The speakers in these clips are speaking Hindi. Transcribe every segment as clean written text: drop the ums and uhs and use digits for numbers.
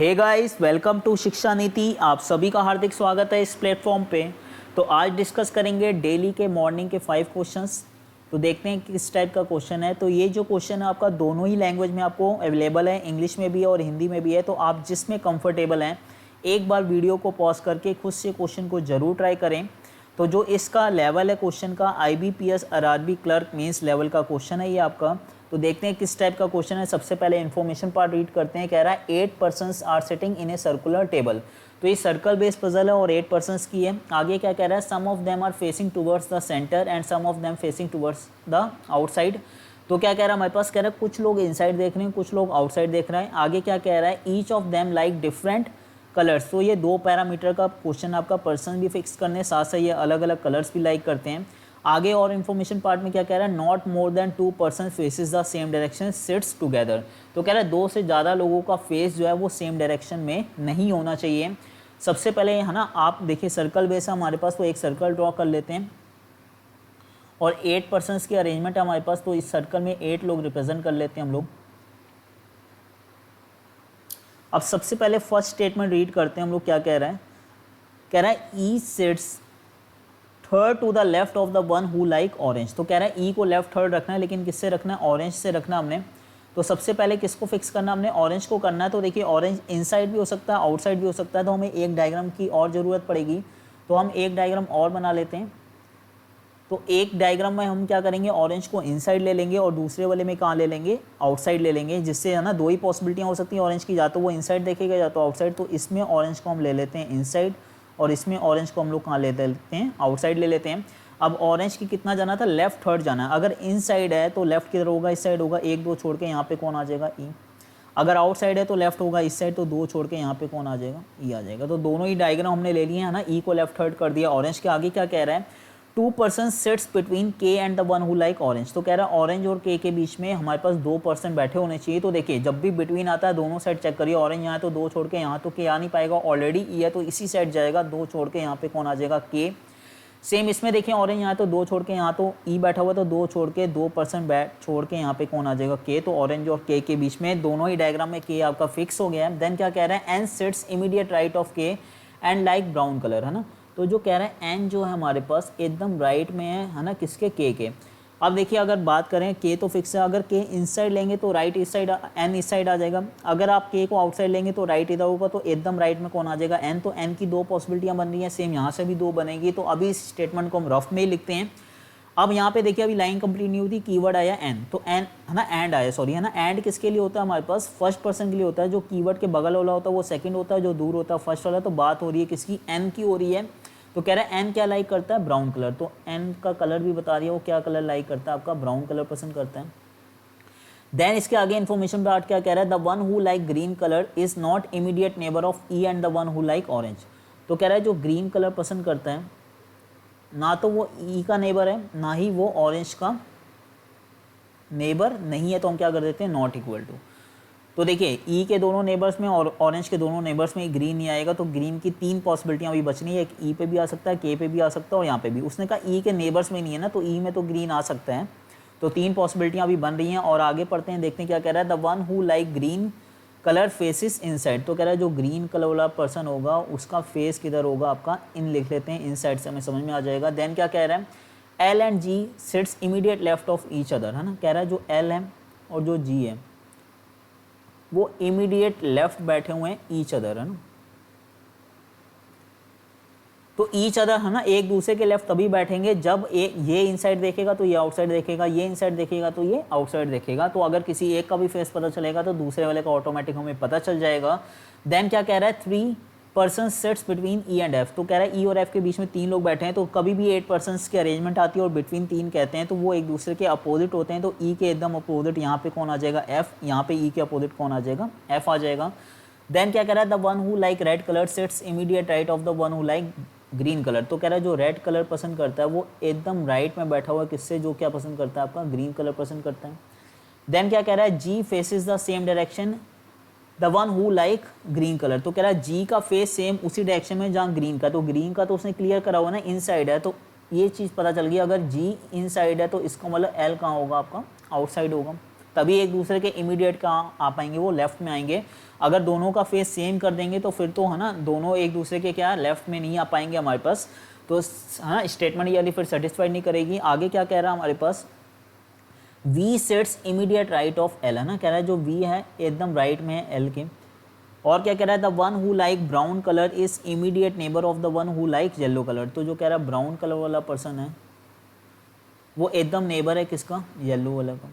हे गाइस, वेलकम टू शिक्षा नीति। आप सभी का हार्दिक स्वागत है इस प्लेटफॉर्म पे। तो आज डिस्कस करेंगे डेली के मॉर्निंग के 5 क्वेश्चंस। तो देखते हैं किस टाइप का क्वेश्चन है। तो ये जो क्वेश्चन है आपका दोनों ही लैंग्वेज में आपको अवेलेबल है, इंग्लिश में भी है और हिंदी में भी है। तो आप जिसमें कंफर्टेबल हैं एक बार वीडियो को पॉज करके खुद से क्वेश्चन को ज़रूर ट्राई करें। तो जो इसका लेवल है क्वेश्चन का, IBPS RRB clerk mains level का क्वेश्चन है ये आपका। तो देखते हैं किस टाइप का क्वेश्चन है। सबसे पहले इन्फॉर्मेशन पार्ट रीड करते हैं। कह रहा है 8 persons are sitting in a circular table. तो ये सर्कल बेस्ड पजल है और 8 पर्सन्स की है। आगे क्या कह रहा है, some of them are facing towards the centre and some of them facing towards the outside. तो क्या कह रहा है हमारे पास, कह रहा है कुछ लोग इनसाइड देख रहे हैं, कुछ लोग आउटसाइड देख रहे हैं। आगे क्या कह रहा है, each of them like different colours. तो ये 2 पैरामीटर का क्वेश्चन आपका, पर्सन भी फिक्स करने साथ साथ ये अलग अलग कलर्स भी लाइक करते हैं। आगे और इन्फॉर्मेशन पार्ट में क्या कह रहा है, not more than 2 person faces the same direction sits together. तो कह रहा है 2 से ज़्यादा लोगों का फेस जो है वो सेम डायरेक्शन में नहीं होना चाहिए। सबसे पहले है ना, आप देखिए सर्कल बेस है हमारे पास, तो एक सर्कल ड्रॉ कर लेते हैं और 8 पर्सन्स की अरेंजमेंट है हमारे पास। तो इस सर्कल में 8 लोग रिप्रेजेंट कर लेते हैं हम लोग। अब सबसे पहले फर्स्ट स्टेटमेंट रीड करते हैं हम लोग। क्या कह रहा है, कह रहा है E sits third to the left of the one who like orange. तो कह रहा है ई को लेफ्ट थर्ड रखना है, लेकिन किससे रखना है, ऑरेंज से रखना हमने। तो सबसे पहले किसको फिक्स करना हमने, ऑरेंज को करना है। तो देखिए ऑरेंज इनसाइड भी हो सकता है, आउटसाइड भी हो सकता है। तो हमें एक डायग्राम की और ज़रूरत पड़ेगी। तो हम एक डायग्राम और बना लेते हैं। तो एक डायग्राम में हम क्या करेंगे, ऑरेंज को इनसाइड ले लेंगे और दूसरे वाले में कहाँ ले लेंगे, आउटसाइड ले लेंगे। जिससे है ना 2 ही पॉसिबिलिटियाँ हो सकती हैं ऑरेंज की, या तो वो इनसाइड देखेगा या तो आउटसाइड। तो इसमें ऑरेंज को हम ले लेते हैं इनसाइड और इसमें ऑरेंज को हम लोग कहाँ ले लेते हैं, आउटसाइड ले लेते हैं। अब ऑरेंज की कितना जाना था, लेफ्ट थर्ड जाना है। अगर इनसाइड है तो लेफ्ट किधर होगा, इस साइड होगा। 1 2 छोड़ के यहाँ पे कौन आ जाएगा, ई। अगर आउटसाइड है तो लेफ्ट होगा इस साइड, तो 2 छोड़ के यहाँ पे कौन आ जाएगा, ई आ जाएगा। तो दोनों ही डायग्राम हमने ले लिए हैं ना, ई को लेफ्ट थर्ड कर दिया। ऑरेंज के आगे क्या कह रहा है, 2 पर्सन सिट्स बिटवीन के and the one who like orange. तो कह रहा है ऑरेंज और के बीच में हमारे पास 2 पर्सन बैठे होने चाहिए। तो देखिए जब भी बिटवीन आता है दोनों साइड चेक करिए। ऑरेंज यहाँ तो 2 छोड़ के यहाँ तो के आ नहीं पाएगा, ऑलरेडी ई है तो इसी साइड जाएगा। 2 छोड़ के यहाँ पे कौन आ जाएगा, के। सेम इसमें देखिए ऑरेंज यहाँ तो 2 छोड़ के यहाँ तो ई बैठा हुआ, तो 2 छोड़ के 2 पर्सन छोड़ के यहाँ पे कौन आ जाएगा, के। तो ऑरेंज और के बीच में दोनों ही डायग्राम में के आपका फिक्स हो गया है। देन क्या कह रहा है, N sits immediate right of K and like brown colour, है ना। तो जो कह रहा है एन जो है हमारे पास एकदम राइट में है ना, किसके, के। अब देखिए अगर बात करें के तो फिक्स है। अगर के इनसाइड लेंगे तो राइट इस साइड, एन इस साइड आ जाएगा। अगर आप के को आउटसाइड लेंगे तो राइट इधर होगा। तो एकदम राइट में कौन आ जाएगा, एन। तो एन की 2 पॉसिबिलिटियां बन रही हैं, सेम यहाँ से भी 2 बनेगी। तो अभी इस स्टेटमेंट को हम रफ में ही लिखते हैं। अब यहाँ पे देखिए अभी लाइन कंप्लीट नहीं हुई, कीवर्ड आया एन। तो एन है ना, एंड आया, सॉरी है ना। एंड किसके लिए होता है हमारे पास, फर्स्ट पर्सन के लिए होता है। जो कीवर्ड के बगल वाला होता है वो सेकंड होता है, जो दूर होता है फर्स्ट वाला। तो बात हो रही है किसकी, एन की हो रही है। तो कह रहा है एन क्या लाइक करता है, ब्राउन कलर। तो एन का कलर भी बता रही है वो क्या कलर लाइक करता है, आपका ब्राउन कलर पसंद करता है। देन इसके आगे इन्फॉर्मेशन पार्ट क्या कह रहा है, the one who like green colour is not immediate neighbour of E and the one who like orange. तो कह रहा है जो ग्रीन कलर पसंद करता है ना तो वो ई का नेबर है, ना ही वो ऑरेंज का नेबर नहीं है। तो हम क्या कर देते हैं, नॉट इक्वल टू। तो देखिए ई के दोनों नेबर्स में और ऑरेंज के दोनों नेबर्स में ग्रीन नहीं आएगा। तो ग्रीन की 3 पॉसिबिलिटियां अभी बचनी है। एक ई पे भी आ सकता है, के पे भी आ सकता है और यहाँ पे भी। उसने कहा ई के नेबर्स में नहीं है ना, तो ई में तो ग्रीन आ सकता है। तो 3 पॉसिबिलिटियां अभी बन रही हैं। और आगे पढ़ते हैं, देखते हैं क्या कह रहा है, the one who like green colour faces inside. तो कह रहा है जो ग्रीन कलर वाला पर्सन होगा उसका फेस किधर होगा आपका, इन लिख लेते हैं, इनसाइड से हमें समझ में आ जाएगा। देन क्या कह रहा है, L and G sits immediate left of each other, है ना। कह रहा है जो एल है और जो जी है वो इमीडिएट लेफ्ट बैठे हुए हैं ईच अदर, है ना। तो ईच अदर है ना, एक दूसरे के लेफ्ट तभी बैठेंगे जब ये इनसाइड देखेगा तो ये आउटसाइड देखेगा, ये इनसाइड देखेगा तो ये आउटसाइड देखेगा। तो अगर किसी एक का भी फेस पता चलेगा तो दूसरे वाले का ऑटोमेटिक हमें पता चल जाएगा। देन क्या कह रहा है, 3 person sets between E and F. तो कह रहा है ई और एफ के बीच में 3 लोग बैठे हैं। तो कभी भी 8 पर्सन्स की अरेंजमेंट आती है और बिटवीन 3 कहते हैं तो वो एक दूसरे के अपोजिट होते हैं। तो ई के एकदम अपोजिट यहाँ पे कौन आ जाएगा, एफ। यहाँ पे ई के अपोजिट कौन आ जाएगा, एफ आ जाएगा। देन क्या कह रहा है, the one who like red colour sets immediate right of the one who like green colour. तो कह रहा है जो रेड कलर पसंद करता है वो एकदम राइट में बैठा हुआ है किससे, जो क्या पसंद करता है, आपका ग्रीन कलर पसंद करता है। देन क्या कह रहा है, G faces the same direction the one who like green colour. तो कह रहा है जी का फेस सेम उसी डायरेक्शन में जहाँ ग्रीन का। तो ग्रीन का तो उसने क्लियर करा हुआ ना, इनसाइड है। तो ये चीज़ पता चल गई, अगर जी इनसाइड है तो इसका मतलब एल कहाँ होगा, आपका आउटसाइड होगा। तभी एक दूसरे के इमीडिएट कहाँ आ पाएंगे, वो लेफ्ट में आएंगे। अगर दोनों का फेस सेम कर देंगे तो फिर तो है ना दोनों एक दूसरे के क्या लेफ्ट में नहीं आ पाएंगे हमारे पास, तो हाँ स्टेटमेंट ये वाली फिर सेटिस्फाइड नहीं करेगी। आगे क्या कह रहा है हमारे पास, V sets immediate right of L, है ना, कह रहा है जो V है एकदम राइट में है L के। और क्या कह रहा है, the one who like brown colour is immediate neighbour of the one who like yellow colour. तो जो कह रहा है ब्राउन कलर वाला पर्सन है वो एकदम नेबर है किसका, येलो वाला का,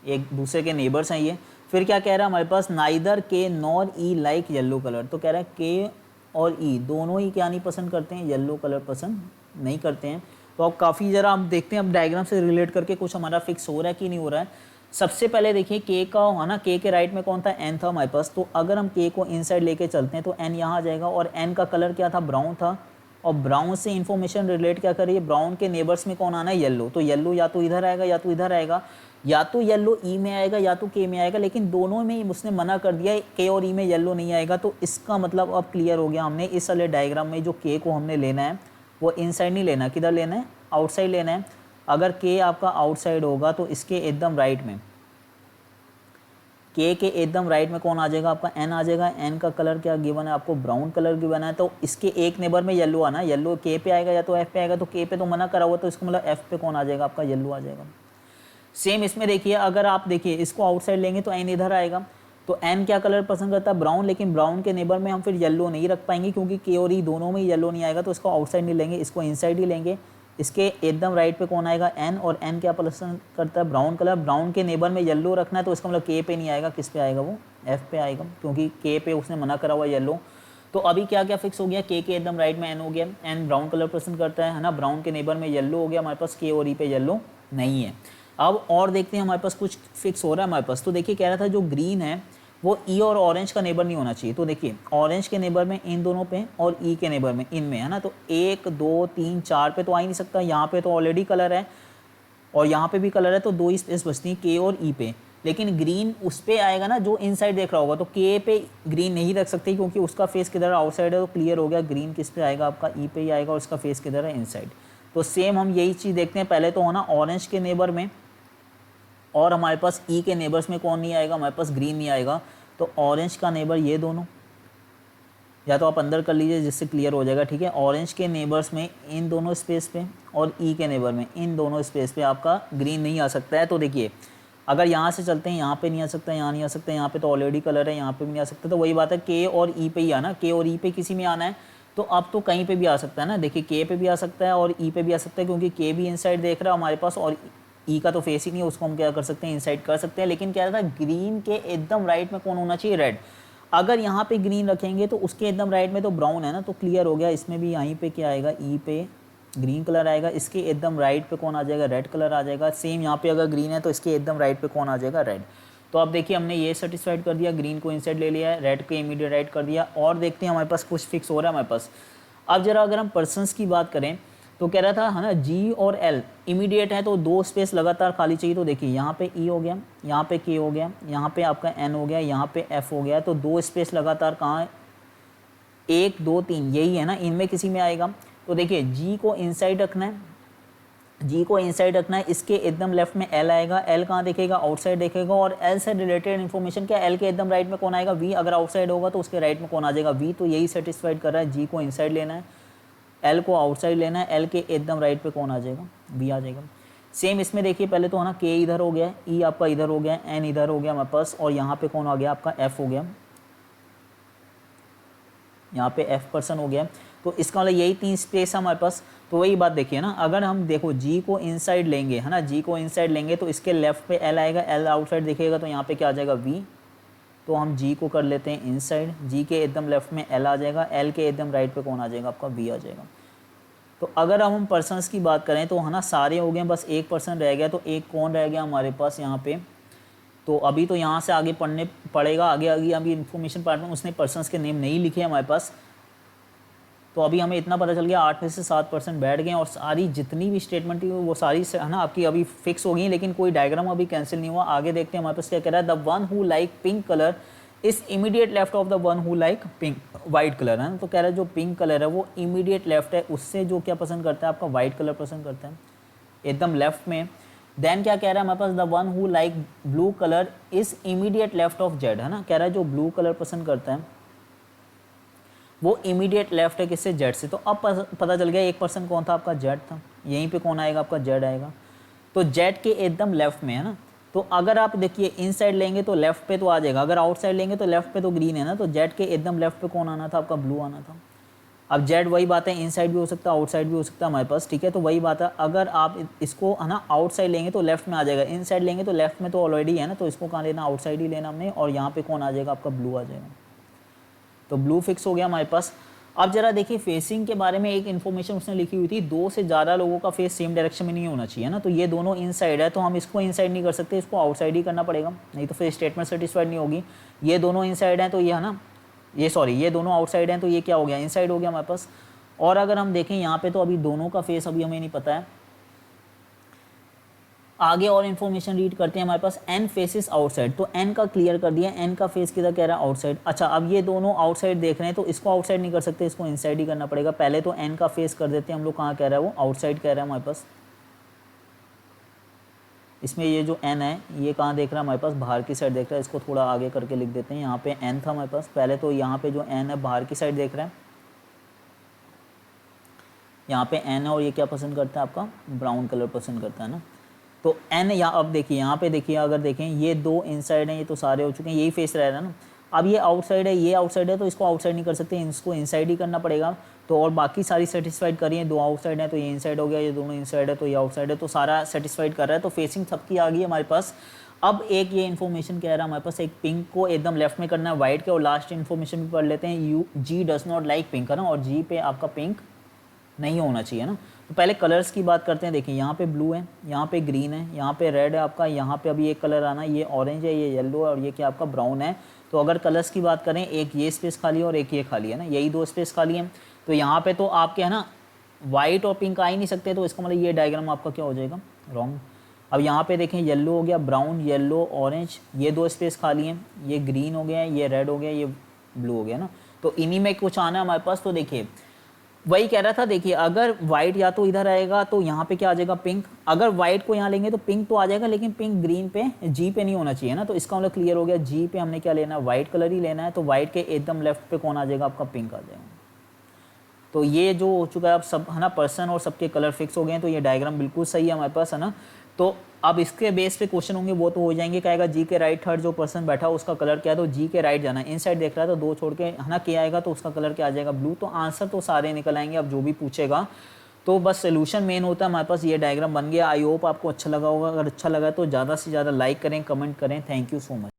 एक दूसरे के नेबर्स हैं ये। फिर क्या कह रहा है हमारे पास, नाइदर के नॉर ई लाइक येलो कलर। तो कह रहा है के और ई दोनों ही क्या नहीं पसंद करते हैं, येलो कलर पसंद नहीं करते हैं। तो अब काफ़ी ज़रा हम देखते हैं, अब डायग्राम से रिलेट करके कुछ हमारा फिक्स हो रहा है कि नहीं हो रहा है। सबसे पहले देखिए के का है ना, के राइट में कौन था, एन था हमारे पास। तो अगर हम के को इनसाइड लेके चलते हैं तो एन यहाँ आ जाएगा, और एन का कलर क्या था, ब्राउन था, और ब्राउन से इन्फॉर्मेशन रिलेट क्या करिए, ब्राउन के नेबर्स में कौन आना है, येलो। तो येलो या तो इधर आएगा या तो इधर आएगा, या तो येलो ई में आएगा या तो के में आएगा, लेकिन दोनों में उसने मना कर दिया के और ई में येलो नहीं आएगा। तो इसका मतलब अब क्लियर हो गया, हमने इस वाले डायग्राम में जो के को हमने लेना है वो इनसाइड नहीं लेना, किधर लेना है, आउटसाइड लेना है। अगर के आपका आउटसाइड होगा तो इसके एकदम राइट में, के एकदम राइट में कौन आ जाएगा, आपका एन आ जाएगा। एन का कलर क्या गिवन है आपको, ब्राउन कलर गिवन है। तो इसके एक नेबर में येलो आना, येलो के पे आएगा या तो एफ पे आएगा। तो के पे तो मना करा हुआ, तो इसको मतलब एफ पे कौन आ जाएगा, आपका येलो आ जाएगा। सेम इसमें देखिए, अगर आप देखिए इसको आउटसाइड लेंगे तो एन इधर आएगा। तो एन क्या कलर पसंद करता है, ब्राउन, लेकिन ब्राउन के नेबर में हम फिर येलो नहीं रख पाएंगे क्योंकि के और ई दोनों में येलो नहीं आएगा। तो इसको आउटसाइड नहीं लेंगे, इसको इनसाइड ही लेंगे। इसके एकदम राइट पे कौन आएगा, एन, और एन क्या पसंद करता है, ब्राउन कलर। ब्राउन के नेबर में येलो रखना है, तो इसका मतलब के पे नहीं आएगा, किस पे आएगा, वो एफ पे आएगा, क्योंकि के पे उसने मना करा हुआ येलो। तो अभी क्या क्या फिक्स हो गया, के एकदम राइट में एन हो गया, एन ब्राउन कलर पसंद करता है ना, ब्राउन के नेबर में येलो हो गया हमारे पास, के और ई पे येलो नहीं है। अब और देखते हैं हमारे पास कुछ फिक्स हो रहा है हमारे पास। तो देखिए कह रहा था जो ग्रीन है वो ई और ऑरेंज का नेबर नहीं होना चाहिए। तो देखिए ऑरेंज के नेबर में इन दोनों पे और ई के नेबर में इनमें, है ना। तो 1 2 3 4 पे तो आ ही नहीं सकता, यहाँ पे तो ऑलरेडी कलर है और यहाँ पे भी कलर है, तो 2 स्पेस बचती है के और ई पे। लेकिन ग्रीन उस पर आएगा ना जो इनसाइड देख रहा होगा, तो के पे ग्रीन नहीं रख सकते क्योंकि उसका फेस किधर आउटसाइड है। तो क्लियर हो गया, ग्रीन किस पे आएगा, आपका ई पे ही आएगा, और उसका फेस किधर है, इनसाइड। तो सेम हम यही चीज़ देखते हैं, पहले तो है ना ऑरेंज के नेबर में और हमारे पास ई के नेबर्स में कौन नहीं आएगा, हमारे पास ग्रीन नहीं आएगा। तो ऑरेंज का नेबर ये दोनों, या तो आप अंदर कर लीजिए जिससे क्लियर हो जाएगा, ठीक है। ऑरेंज के नेबर्स में इन दोनों स्पेस पे और ई के नेबर में इन दोनों स्पेस पे आपका ग्रीन नहीं आ सकता है। तो देखिए अगर यहाँ से चलते हैं, यहाँ पे नहीं आ सकता, यहाँ नहीं आ सकता, यहाँ पे तो ऑलरेडी कलर है, यहाँ पे भी नहीं आ सकता। तो वही बात है, के और ई पे ही आना, के और ई पे किसी में आना है। तो अब तो कहीं पे भी आ सकता है ना, देखिए के पे भी आ सकता है और ई पे भी आ सकता है, क्योंकि के भी इनसाइड देख रहा है हमारे पास और ई का तो फेस ही नहीं है, उसको हम क्या कर सकते हैं, इनसाइड कर सकते हैं। लेकिन क्या था, ग्रीन के एकदम राइट में कौन होना चाहिए, रेड। अगर यहाँ पे ग्रीन रखेंगे तो उसके एकदम राइट में तो ब्राउन है ना, तो क्लियर हो गया, इसमें भी यहीं पे क्या आएगा, ई पे ग्रीन कलर आएगा, इसके एकदम राइट पे कौन आ जाएगा, रेड कलर आ जाएगा। सेम यहाँ पे अगर ग्रीन है तो इसके एकदम राइट पे कौन आ जाएगा, रेड। तो अब देखिए हमने ये सेटिस्फाइड कर दिया, ग्रीन को इनसाइड ले लिया है, रेड को इमीडिएट राइट कर दिया। और देखते हैं हमारे पास कुछ फिक्स हो रहा है हमारे पास। अब जरा अगर हम पर्सनस की बात करें तो कह रहा था है ना, जी और एल इमीडिएट है तो 2 स्पेस लगातार खाली चाहिए। तो देखिए यहाँ पे ई हो गया, यहाँ पे के हो गया, यहाँ पे आपका एन हो गया, यहाँ पे एफ हो गया। तो 2 स्पेस लगातार कहाँ है, 1 2 3 यही है ना, इनमें किसी में आएगा। तो देखिए जी को इनसाइड रखना है, जी को इनसाइड रखना है, इसके एकदम लेफ्ट में एल आएगा। एल कहाँ देखेगा, आउटसाइड देखेगा। और एल से रिलेटेड इन्फॉर्मेशन क्या, एल के एकदम राइट में कौन आएगा, वी। अगर आउटसाइड होगा तो उसके राइट में कौन आ जाएगा, वी। तो यही सेटिस्फाइड कर रहा है, जी को इनसाइड लेना है, एल को आउटसाइड लेना है, एल के एकदम राइट पे कौन आ जाएगा, वी आ जाएगा। सेम इसमें देखिए पहले तो है ना, के इधर हो गया, ई आपका इधर हो गया, एन इधर हो गया हमारे पास, और यहाँ पे कौन आ गया, आपका एफ हो गया, यहाँ पे एफ पर्सन हो गया। तो इसका मतलब यही 3 स्पेस है हमारे पास। तो वही बात देखिए ना, अगर हम देखो जी को इनसाइड लेंगे, है ना, जी को इनसाइड लेंगे तो इसके लेफ्ट पे एल आएगा, एल आउटसाइड दिखेगा, तो यहाँ पे क्या आ जाएगा, वी। तो हम जी को कर लेते हैं इनसाइड, जी के एकदम लेफ्ट में एल आ जाएगा, एल के एकदम राइट पे कौन आ जाएगा, आपका वी आ जाएगा। तो अगर हम पर्सन्स की बात करें तो है ना, सारे हो गए, बस एक पर्सन रह गया। तो एक कौन रह गया हमारे पास यहाँ पे, तो अभी तो यहाँ से आगे पढ़ने पड़ेगा, आगे आगे अभी इन्फॉर्मेशन पार्ट में उसने पर्सन्स के नेम नहीं लिखे हमारे पास। तो अभी हमें इतना पता चल गया 8 में से 7% बैठ गए, और सारी जितनी भी स्टेटमेंट थी वो सारी है ना आपकी अभी फिक्स हो गई, लेकिन कोई डायग्राम अभी कैंसिल नहीं हुआ। आगे देखते हैं हमारे पास क्या कह रहा है, the one who like pink colour is immediate left of the one who like pink white colour, है ना। तो कह रहा है जो पिंक कलर है वो इमीडिएट लेफ्ट है उससे जो क्या पसंद करता है, आपका वाइट कलर पसंद करता है, एकदम लेफ्ट में। देन क्या कह रहा है हमारे पास, the one who like blue colour is immediate left of Z, है ना, कह रहा है जो ब्लू कलर पसंद करता है वो इमीडिएट लेफ्ट है किससे, जेड से। तो अब पता चल गया एक पर्सन कौन था आपका, जेड था। यहीं पे कौन आएगा आपका, जेड आएगा। तो जेड के एकदम लेफ्ट में, है ना। तो अगर आप देखिए इन साइड लेंगे तो लेफ्ट पे तो आ जाएगा, अगर आउट साइड लेंगे तो लेफ्ट पे तो ग्रीन है ना, तो जेड के एकदम लेफ्ट पे कौन आना था आपका, ब्लू आना था। अब जेड वही बात है, इन साइड भी हो सकता है, आउट साइड भी हो सकता है हमारे पास, ठीक है। तो वही बात है, अगर आप इसको है ना आउट साइड लेंगे तो लेफ्ट में आ जाएगा, इन साइड लेंगे तो लेफ्ट में तो ऑलरेडी है ना, तो इसको कहाँ लेना, आउट साइड ही लेना हमने, और यहाँ पे कौन आ जाएगा आपका, ब्लू आ जाएगा। तो ब्लू फिक्स हो गया हमारे पास। अब जरा देखिए फेसिंग के बारे में एक इन्फॉर्मेशन उसने लिखी हुई थी, 2 से ज़्यादा लोगों का फेस सेम डायरेक्शन में नहीं होना चाहिए ना। तो ये दोनों इनसाइड है तो हम इसको इनसाइड नहीं कर सकते, इसको आउटसाइड ही करना पड़ेगा, नहीं तो फिर स्टेटमेंट सेटिस्फाइड नहीं होगी। ये दोनों इनसाइड हैं तो ये है ना, ये सॉरी ये दोनों आउटसाइड हैं तो ये क्या हो गया, इनसाइड हो गया हमारे पास। और अगर हम देखें यहाँ पे तो अभी दोनों का फेस अभी हमें नहीं पता है, आगे और इन्फॉर्मेशन रीड करते हैं। हमारे पास एन फेसेस आउटसाइड, तो एन का क्लियर कर दिया, एन का फेस किधर कह रहा है, आउटसाइड। अच्छा अब ये दोनों आउटसाइड देख रहे हैं तो इसको आउटसाइड नहीं कर सकते, इसको इनसाइड ही करना पड़ेगा। पहले तो एन का फेस कर देते हैं हम लोग, कहाँ कह रहा है वो, आउटसाइड कह रहा है हमारे पास। इसमें ये जो एन है ये कहाँ देख रहा है हमारे पास, बाहर की साइड देख रहा है, इसको थोड़ा आगे करके लिख देते हैं। यहाँ पे एन था हमारे पास, पहले तो यहाँ पे जो एन है बाहर की साइड देख रहा है, यहाँ पे एन है, और ये क्या पसंद करता है आपका, ब्राउन कलर पसंद करता है ना। तो एन यहाँ, अब देखिए यहाँ पे देखिए, अगर देखें ये 2 इनसाइड हैं, ये तो सारे हो चुके हैं, यही फेस रह रहा है ना। अब ये आउटसाइड है, ये आउटसाइड है, तो इसको आउटसाइड नहीं कर सकते, इसको इनसाइड ही करना पड़ेगा। तो और बाकी सारी सेटिस्फाइड करिए, 2 आउटसाइड है तो ये इनसाइड हो गया, ये दोनों इनसाइड है तो ये आउटसाइड है, तो सारा सेटिस्फाइड कर रहा है। तो फेसिंग सबकी आ गई है हमारे पास। अब एक ये इन्फॉर्मेशन कह रहा है हमारे पास, एक पिंक को एकदम लेफ्ट में करना है वाइट के, और लास्ट इन्फॉर्मेशन भी पढ़ लेते हैं, U G does not like pink, है ना, और जी पे आपका पिंक नहीं होना चाहिए ना। तो पहले कलर्स की बात करते हैं। देखिए यहाँ पे ब्लू है, यहाँ पे ग्रीन है, यहाँ पे रेड है आपका, यहाँ पे अभी एक कलर आना, ये ऑरेंज है, ये येलो है, और ये क्या आपका ब्राउन है। तो अगर कलर्स की बात करें, एक ये स्पेस खाली है और एक ये खाली है ना, यही 2 स्पेस खाली है। तो यहाँ पे तो आपके है ना वाइट और पिंक आ ही नहीं सकते, तो इसका मतलब ये डायग्राम आपका क्या हो जाएगा, रॉन्ग। अब यहाँ पे देखें येलो हो गया, ब्राउन, येलो, ऑरेंज, ये 2 स्पेस खाली हैं, ये ग्रीन हो गया, ये रेड हो गया, ये ब्लू हो गया ना। तो इन्हीं में कुछ आना है हमारे पास। तो देखिए वही कह रहा था, देखिए अगर वाइट या तो इधर आएगा तो यहाँ पे क्या आ जाएगा, पिंक। अगर वाइट को यहाँ लेंगे तो पिंक तो आ जाएगा, लेकिन पिंक ग्रीन पे, जी पे नहीं होना चाहिए ना। तो इसका मतलब क्लियर हो गया, जी पे हमने क्या लेना है, वाइट कलर ही लेना है। तो वाइट के एकदम लेफ्ट पे कौन आ जाएगा आपका, पिंक आ जाएगा। तो ये जो हो चुका है अब सब, है ना, पर्सन और सबके कलर फिक्स हो गए हैं। तो ये डायग्राम बिल्कुल सही है हमारे पास, है ना। तो अब इसके बेस पे क्वेश्चन होंगे वो तो हो जाएंगे, कहेगा जी के राइट थर्ड जो पर्सन बैठा है उसका कलर क्या है, तो जी के राइट जाना है, इन साइड देख रहा है तो 2 छोड़ के, है ना, क्या आएगा तो उसका कलर क्या आ जाएगा, ब्लू। तो आंसर तो सारे निकल आएंगे अब जो भी पूछेगा। तो बस सोल्यूशन मेन होता है हमारे पास, ये डायग्राम बन गया। आई होप आपको अच्छा लगा होगा, अगर अच्छा लगा तो ज़्यादा से ज़्यादा लाइक करें, कमेंट करें। Thank you so much.